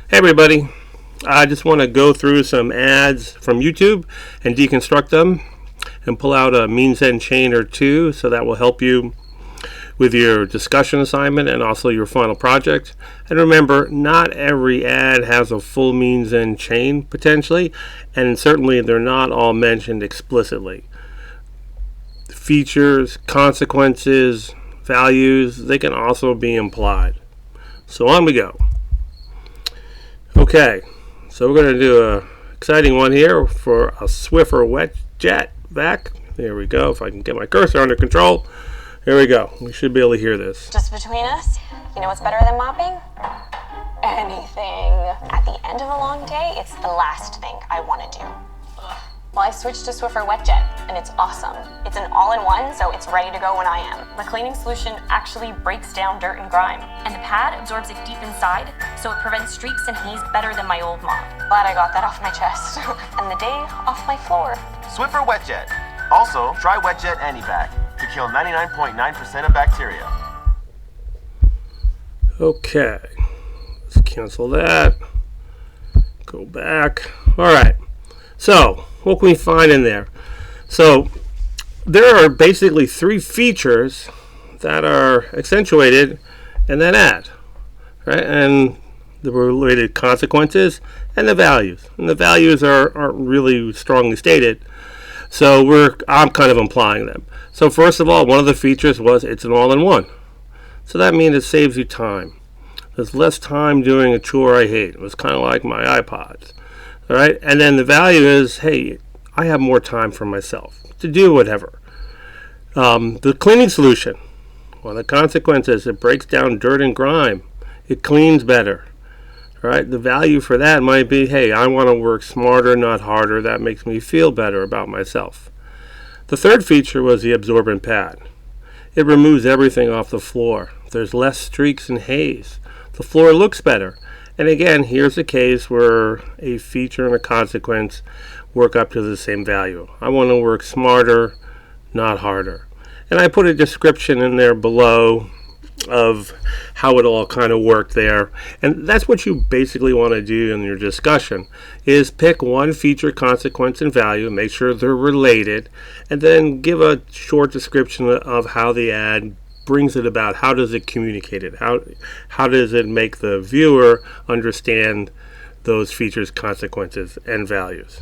Hey everybody, I just want to go through some ads from YouTube and deconstruct them and pull out a means end chain or two, so that will help you with your discussion assignment and also your final project. And remember, not every ad has a full means end chain potentially, and certainly they're not all mentioned explicitly. Features, consequences, values, they can also be implied. So on we go. Okay, so we're going to do a exciting one here for a Swiffer wet jet vac. There we go. If I can get my cursor under control. Here we go. We should be able to hear this. Just between us, you know what's better than mopping? Anything. At the end of a long day, it's the last thing I want to do. Well, I switched to Swiffer WetJet, and it's awesome. It's an all-in-one, so it's ready to go when I am. The cleaning solution actually breaks down dirt and grime, and the pad absorbs it deep inside, so it prevents streaks and haze better than my old mop. Glad I got that off my chest. And the day off my floor. Swiffer WetJet. Also, try WetJet Antibac to kill 99.9% of bacteria. Okay, let's cancel that. Go back. All right. So, what can we find in there? So, there are basically three features that are accentuated in that ad, right? And the related consequences and the values. And the values aren't really strongly stated, so I'm kind of implying them. So, first of all, one of the features was it's an all-in-one. So that means it saves you time. There's less time doing a chore I hate. It was kind of like my iPods. All right, and then the value is, hey, I have more time for myself to do whatever. The cleaning solution, well, the consequence is it breaks down dirt and grime. It cleans better. All right, the value for that might be, hey, I want to work smarter, not harder. That makes me feel better about myself. The third feature was the absorbent pad. It removes everything off the floor. There's less streaks and haze. The floor looks better. And again, here's a case where a feature and a consequence work up to the same value. I want to work smarter, not harder. And I put a description in there below of how it all kind of worked there. And that's what you basically want to do in your discussion, is pick one feature, consequence, and value, make sure they're related, and then give a short description of how the ad brings it about. How does it communicate it? How does it make the viewer understand those features, consequences, and values?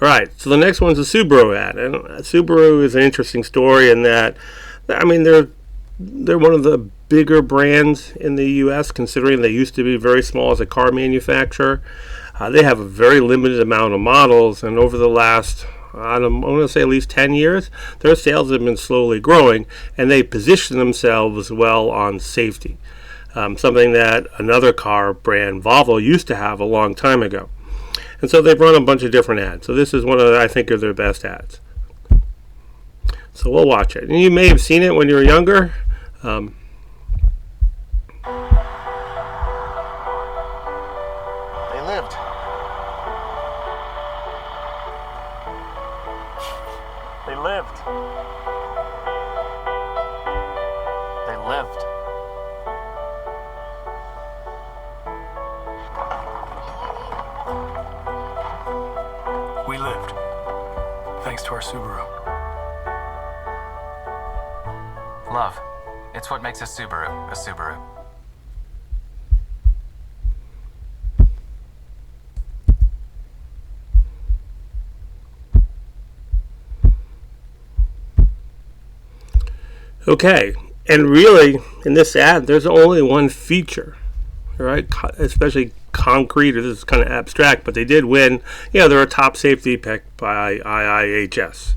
All right, so the next one's a Subaru ad. And Subaru is an interesting story in that, I mean, they're one of the bigger brands in the U.S., considering they used to be very small as a car manufacturer. They have a very limited amount of models, and over the last, I want to say at least 10 years, their sales have been slowly growing, and they position themselves well on safety, something that another car brand, Volvo, used to have a long time ago. And so they've run a bunch of different ads. So this is one of, I think, of their best ads. So we'll watch it. And you may have seen it when you were younger. They lived. They lived. They lived. We lived, thanks to our Subaru. Love. It's what makes a Subaru a Subaru. Okay, and really, in this ad, there's only one feature, right? Especially concrete, or this is kind of abstract, but they did win. They're a top safety pick by IIHS.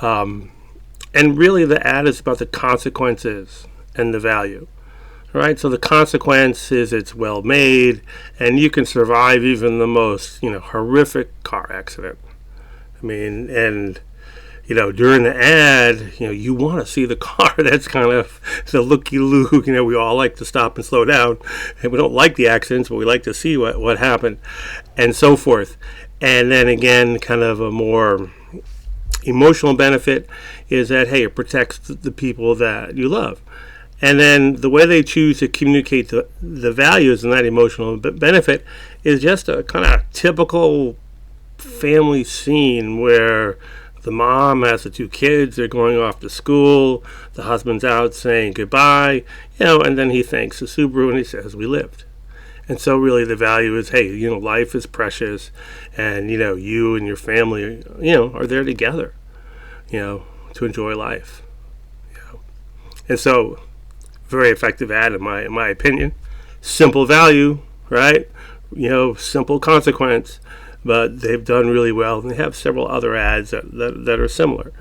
And really, the ad is about the consequences and the value. Right? So the consequence is it's well made, and you can survive even the most, horrific car accident. I mean, and during the ad, you want to see the car that's kind of the looky-loo. We all like to stop and slow down, and we don't like the accidents, but we like to see what happened, and so forth. And then again, kind of a more emotional benefit is that, hey, it protects the people that you love. And then the way they choose to communicate the values and that emotional benefit is just a kind of typical family scene where the mom has the two kids, they're going off to school, the husband's out saying goodbye, and then he thanks the Subaru and he says, we lived. And so really the value is, hey, life is precious, and, you and your family, are there together, to enjoy life. And so, very effective ad in my opinion. Simple value, right? Simple consequence, but they've done really well. And they have several other ads that are similar,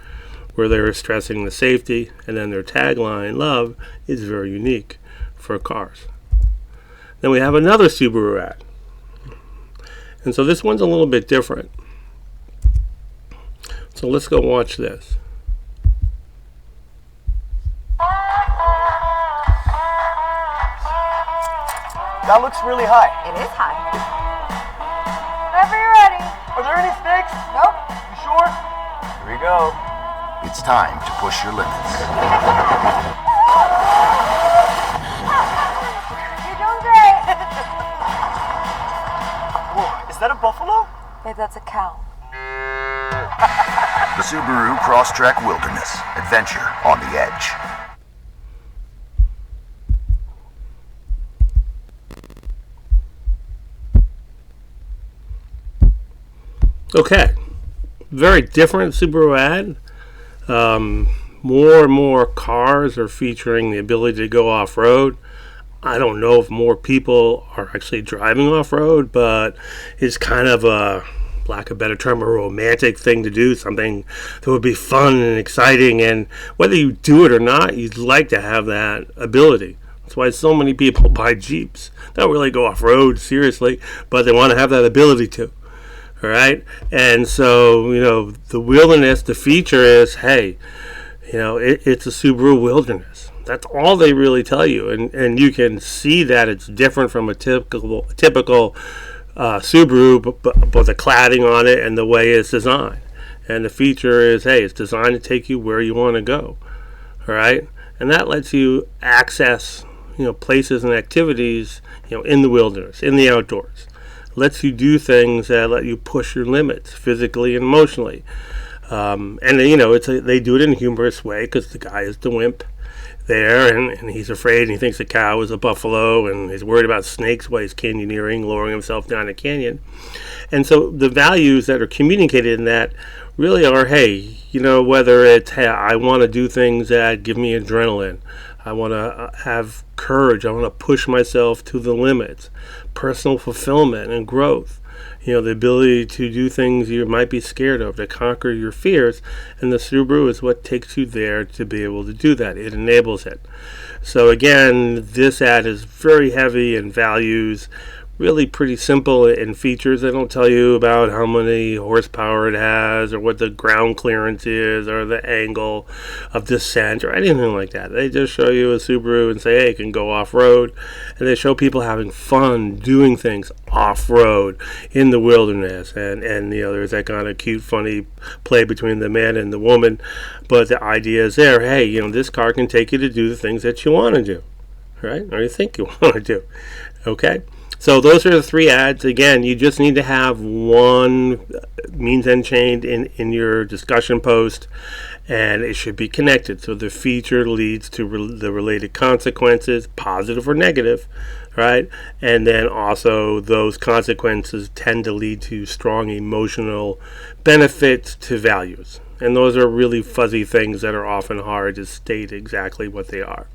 where they're stressing the safety, and then their tagline, love, is very unique for cars. Then we have another Subaru ad. And so this one's a little bit different. So let's go watch this. That looks really high. It is high. Whenever you're ready. Are there any snakes? Nope. You sure? Here we go. It's time to push your limits. You're doing great. Whoa, is that a buffalo? Babe, that's a cow. The Subaru Crosstrek Wilderness. Adventure on the edge. Okay, very different Subaru ad. More and more cars are featuring the ability to go off-road. I don't know if more people are actually driving off-road, but it's kind of a, lack of a better term, a romantic thing to do, something that would be fun and exciting, and whether you do it or not, you'd like to have that ability. That's why so many people buy Jeeps. They don't really go off-road, seriously, but they want to have that ability to. All right, and so the wilderness. The feature is, hey, it's a Subaru Wilderness. That's all they really tell you, and you can see that it's different from a typical Subaru, but the cladding on it and the way it's designed. And the feature is, hey, it's designed to take you where you want to go. All right, and that lets you access places and activities in the wilderness, in the outdoors. Lets you do things that let you push your limits physically and emotionally. And they do it in a humorous way because the guy is the wimp there, and he's afraid, and he thinks the cow is a buffalo, and he's worried about snakes while he's canyoneering, lowering himself down a canyon. And so the values that are communicated in that really are, hey, whether it's, hey, I want to do things that give me adrenaline. I want to have courage. I want to push myself to the limits. Personal fulfillment and growth. The ability to do things you might be scared of, to conquer your fears. And the Subaru is what takes you there to be able to do that. It enables it. So again, this ad is very heavy in values, really pretty simple in features. They don't tell you about how many horsepower it has or what the ground clearance is or the angle of descent or anything like that. They just show you a Subaru and say, hey, it can go off-road. And they show people having fun doing things off-road in the wilderness. And there's that kind of cute, funny play between the man and the woman. But the idea is there, hey, this car can take you to do the things that you want to do, right? Or you think you want to do, okay? So those are the three ads. Again, you just need to have one means end chained in your discussion post, and it should be connected. So the feature leads to the related consequences, positive or negative, right? And then also those consequences tend to lead to strong emotional benefits to values. And those are really fuzzy things that are often hard to state exactly what they are,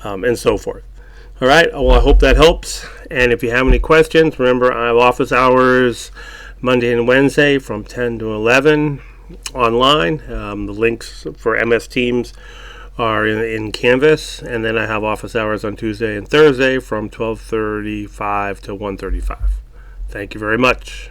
and so forth. All right, well, I hope that helps. And if you have any questions, remember I have office hours Monday and Wednesday from 10 to 11 online. The links for MS Teams are in Canvas. And then I have office hours on Tuesday and Thursday from 12:35 to 1:35. Thank you very much.